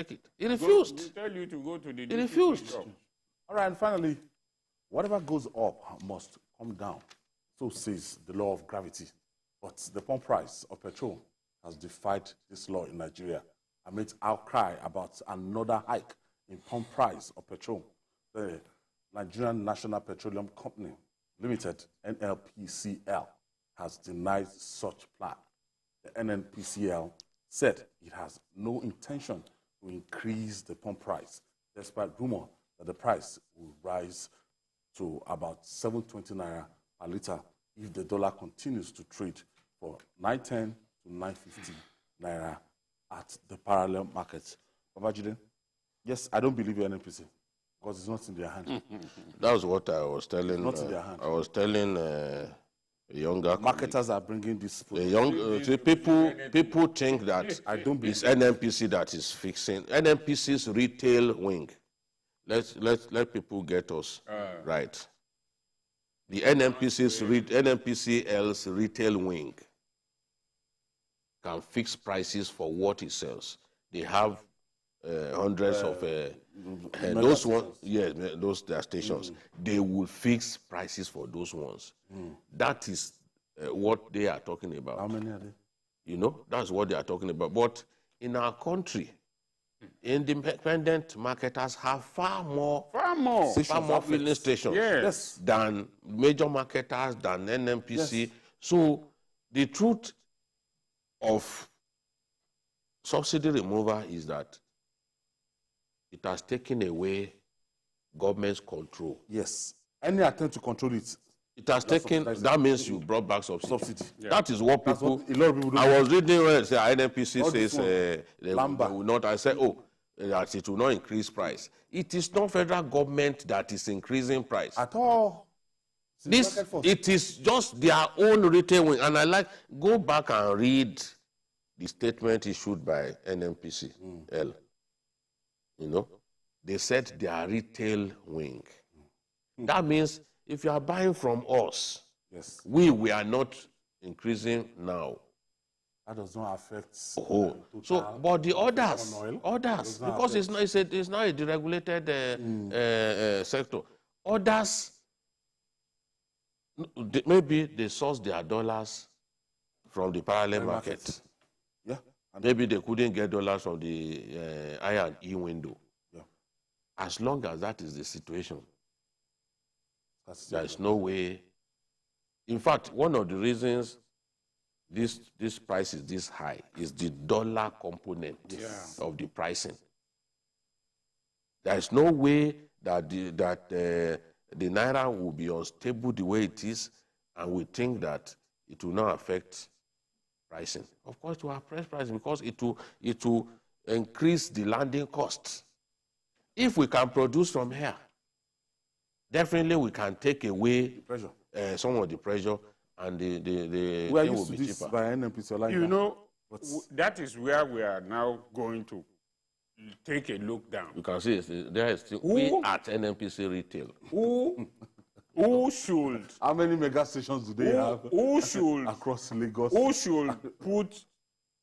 take it. He refused. We tell you to go to the He refused. All right, and finally, whatever goes up must come down. So says the law of gravity. But the pump price of petrol has defied this law in Nigeria amid outcry about another hike in pump price of petrol. The Nigerian National Petroleum Company Limited, NNPCL, has denied such plan. The NNPCL said it has no intention to increase the pump price, despite rumor that the price will rise to about 720 naira per litre if the dollar continues to trade for 910 to 950 naira at the parallel markets. Babajide, yes, I don't believe in NNPC because it's not in their hand. That was what I was telling. It's not in their hand. I was telling a younger marketers are bringing this food. People think that I don't believe it's NNPC that is fixing NNPC's retail wing. Let people get us right. The NNPCL's retail wing can fix prices for what it sells. They have hundreds of those ones. Yes, those their stations. They will fix prices for those ones. That is what they are talking about. How many are they? You know, that's what they are talking about. But in our country, independent marketers have far more filling stations than major marketers, than NNPC. Yes. So the truth of subsidy removal is that it has taken away government's control. Yes. Any attempt to control it. It has taken, that means you brought back subsidy. Yeah. That is what people, what a lot of people do. I was reading where say NNPC says they will not, I said, oh, that it will not increase price. It is not federal government that is increasing price. At all. It is just their own retail wing. And I like, go back and read the statement issued by NNPCL. You know, they said their retail wing. That means if you are buying from us, yes, we are not increasing now. That does not affect. So, but the others, because it's not a deregulated sector. Others, maybe they source their dollars from the parallel market. Yeah. Maybe they couldn't get dollars from the I&E window. Yeah. As long as that is the situation, there is no way. In fact, one of the reasons this price is this high is the dollar component of the pricing. There is no way that the naira will be unstable the way it is, and we think that it will not affect pricing. Of course, it will affect pricing because it will increase the landing costs. If we can produce from here, definitely we can take away some of the pressure, and the we are used to this cheaper. By NNPCL. You know, that is where we are now going to take a look down. You can see there is still we at NNPC retail. Who should? How many mega stations do they have? Who should across Lagos? Who should put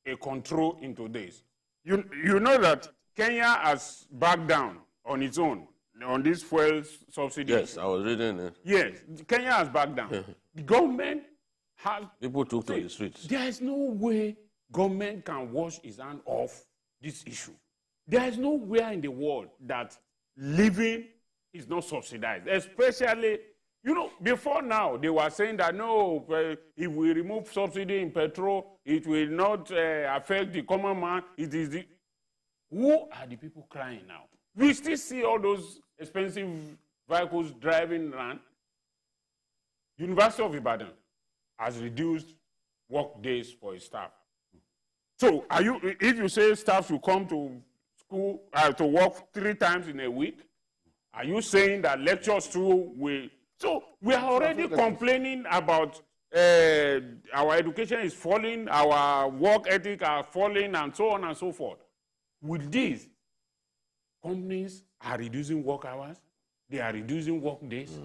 a control into this? You know that Kenya has backed down on its own on this fuel subsidy. Yes, I was reading it. Yes, Kenya has backed down. The government has... People took to the streets. There is no way government can wash its hand off this issue. There is nowhere in the world that living is not subsidized, especially, you know, before now, they were saying that, no, if we remove subsidy in petrol, it will not affect the common man. It is the... Who are the people crying now? We still see all those expensive vehicles driving around. University of Ibadan has reduced work days for its staff. So, if you say staff should come to school to work 3 times in a week, are you saying that lectures too will? So we are already complaining about our education is falling, our work ethic are falling, and so on and so forth. With this, companies are reducing work hours, they are reducing work days.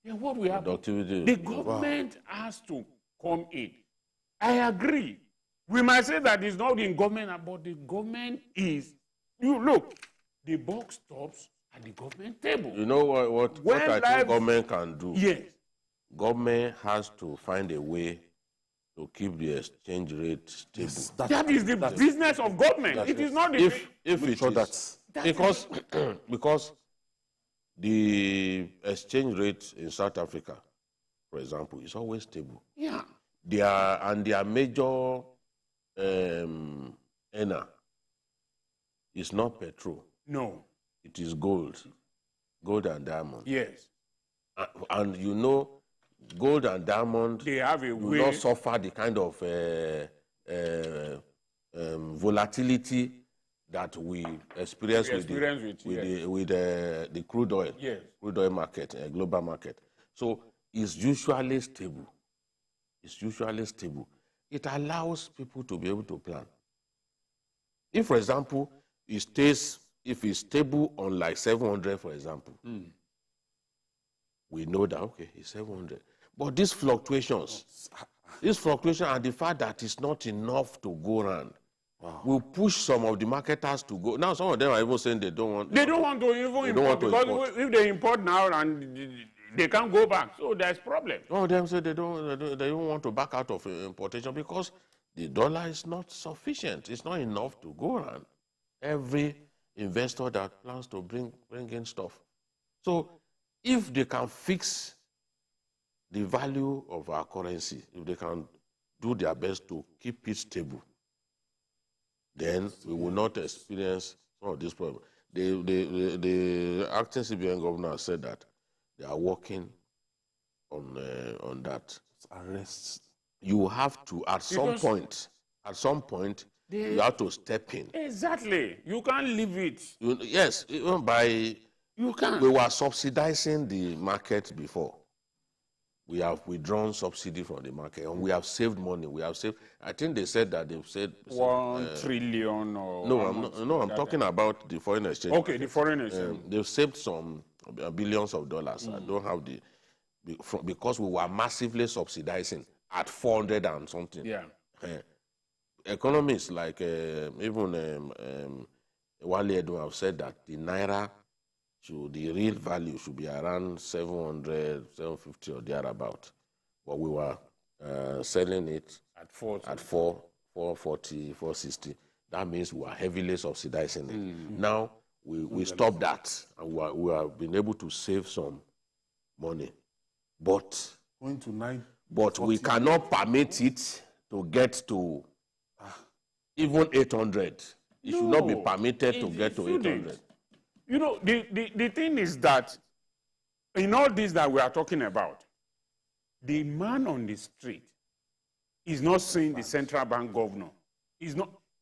Yeah, what we have? The government has to come in. I agree. We might say that it's not in government, but the government is You look, the buck stops at the government table. You know what I think government can do? Yes. Government has to find a way to keep the exchange rate stable. Yes, That is the business of government. It is not the... If it is. Because the exchange rate in South Africa, for example, is always stable. Yeah. Their major earner is not petrol. No. It is gold and diamond. Yes. And you know, gold and diamond They have a will way... not suffer the kind of volatility that we experience with the crude oil, crude oil market, global market. So it's usually stable. It's usually stable. It allows people to be able to plan. If, for example, if it's stable on like 700, for example, we know that, okay, it's 700. But these fluctuations and the fact that it's not enough to go around, will push some of the marketers to go. Now, some of them are even saying they don't want. They don't want to even import, because if they import now and they can't go back, so there's problem. Some of them say they don't want to back out of importation because the dollar is not sufficient. It's not enough to go around. Every investor that plans to bring in stuff. So, if they can fix the value of our currency, if they can do their best to keep it stable, then we will not experience some of this problem. The acting CBN governor said that they are working on that. Arrests. You have to, at some point, you have to step in. Exactly. You can't leave it. Yes, even you can't. We were subsidizing the market before. We have withdrawn subsidy from the market, and we have saved money. I think they said that they've saved 1 trillion or... No, I'm talking about the foreign exchange. Okay, the foreign exchange. They've saved some billions of dollars. I don't have because we were massively subsidizing at 400 and something. Yeah. Economists like even Wale Edun have said that the naira, the real value should be around 700, 750 or thereabout. But we were selling it at 440, 460. That means we are heavily subsidizing it. Now, we stopped that, and we have been able to save some money. But we cannot permit it to get to even 800. It should not be permitted to get to 800. You know, the thing is that in all this that we are talking about, the man on the street is not saying the central bank governor. He's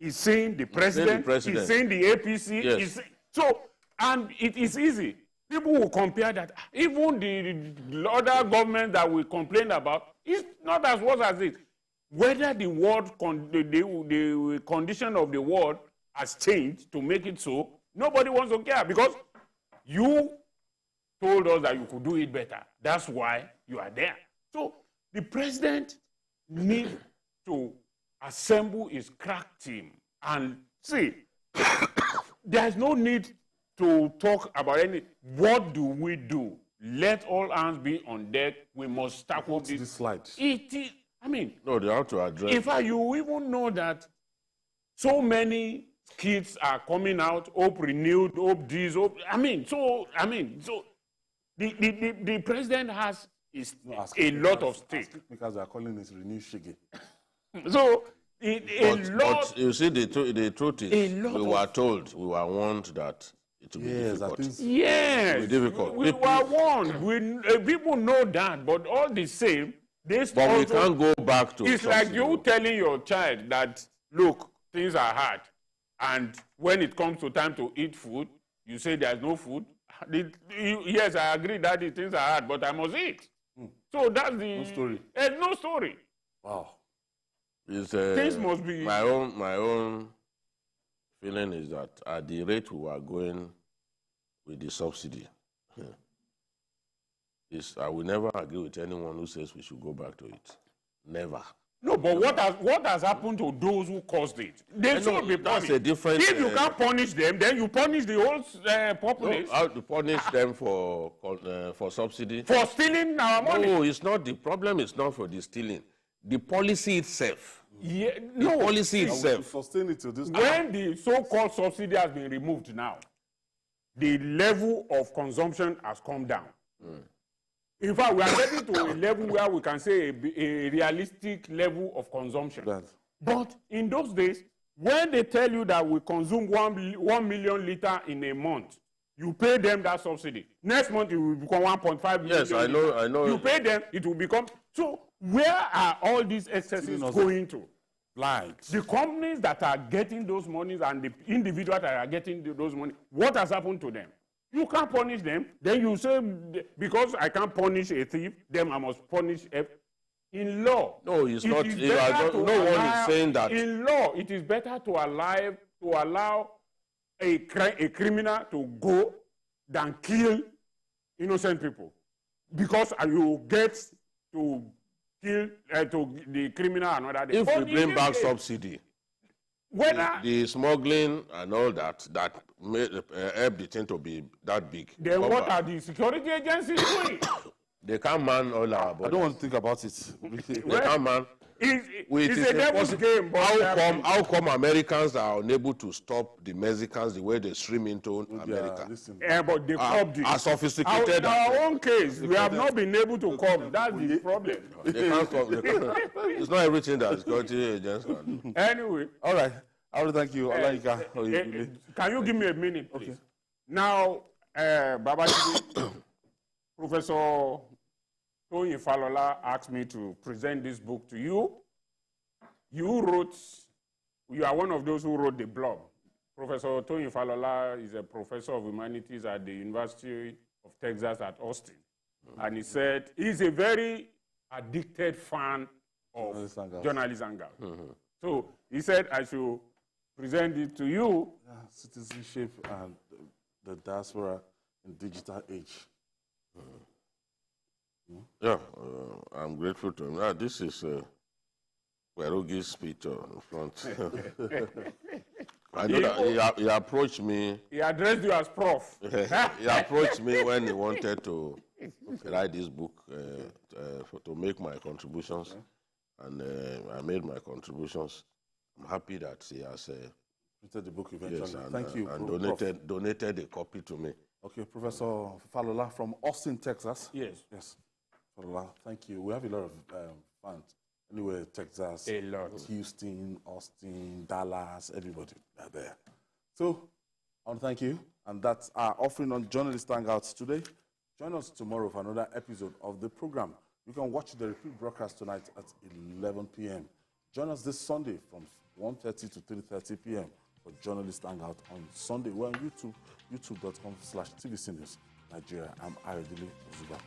saying the president. He's saying the APC. Yes. And it is easy. People will compare that. Even the other government that we complain about is not as worse as it. Whether the condition of the world has changed to make it so, nobody wants to care, because you told us that you could do it better. That's why you are there. So the president needs to assemble his crack team and see, there's no need to talk about any. What do we do? Let all hands be on deck. We must tackle this. Slide. No, they have to address. In fact, you even know that so many kids are coming out, hope renewed, hope this, hope. The president has a lot of stake. Because they are calling it renewed shiggy. So, but you see, the truth is, we were warned that it will be difficult. Yes, it will be difficult. We were warned. People know that, but all the same, we can't go back to. It's like you telling your child that, look, things are hard, and when it comes to time to eat food, you say there's no food. Yes, I agree that the things are hard, but I must eat. So that's the... No story. No story. Wow. Things must be... My own feeling is that at the rate we are going with the subsidy, I will never agree with anyone who says we should go back to it. Never. No, but what has happened to those who caused it? They should be punished. That's a different. If you can't punish them, then you punish the whole populace. How to punish them for subsidy? For stealing our money. No, it's not. The problem is not for the stealing. The policy itself. Yeah, The policy itself. Sustain it to this. When the so-called subsidy has been removed now, the level of consumption has come down. In fact, we are getting to a level where we can say a realistic level of consumption. But in those days, when they tell you that we consume 1 million litre in a month, you pay them that subsidy. Next month, it will become 1.5 million. Yes, I know. You pay them, it will become. So where are all these excesses going to? Blind. The companies that are getting those monies and the individuals that are getting those money, what has happened to them? You can't punish them. Then you say, because I can't punish a thief, then I must punish in law. No, it's not. No one is saying that. In law, it is better to allow a criminal to go than kill innocent people, because you get to kill to the criminal another day. If we bring back subsidy, the smuggling and all that made help the thing to be that big. Then what are the security agencies doing? They can't man all our borders. I don't want to think about it. They can't man. It's a devil's game. But how come Americans are unable to stop the Mexicans the way they stream into America? But they cobbed it. Are sophisticated. In our own case, we have not been able to cope. That's the problem. They can't stop. It's not everything that security agents can do. Anyway. All right. I will thank you. Can you give me a minute, please? Okay. Now, Babajide, Professor Toyin Falola asked me to present this book to you. You are one of those who wrote the blog. Professor Toyin Falola is a professor of humanities at the University of Texas at Austin. And he said he's a very addicted fan of journalist Angel. So he said I should present it to you. Citizenship and the diaspora in digital age. Yeah, I'm grateful to him. This is Werugi's picture in front. I know that he approached me. He addressed you as Prof. He approached me when he wanted to write this book to make my contributions. And I made my contributions. I'm happy that he has printed the book eventually. Yes, and, thank you. And donated a copy to me. Okay, Professor Falola from Austin, Texas. Yes. Falola, thank you. We have a lot of fans. Anyway, Texas, a lot. Houston, Austin, Dallas, everybody are there. So, I want to thank you. And that's our offering on Journalist Hangouts today. Join us tomorrow for another episode of the program. You can watch the repeat broadcast tonight at 11 p.m. Join us this Sunday from 1:30 to 3:30 p.m. for Journalist Hangout on Sunday. We're on YouTube, youtube.com/TVC News Nigeria. I'm Ayodele Ozuba.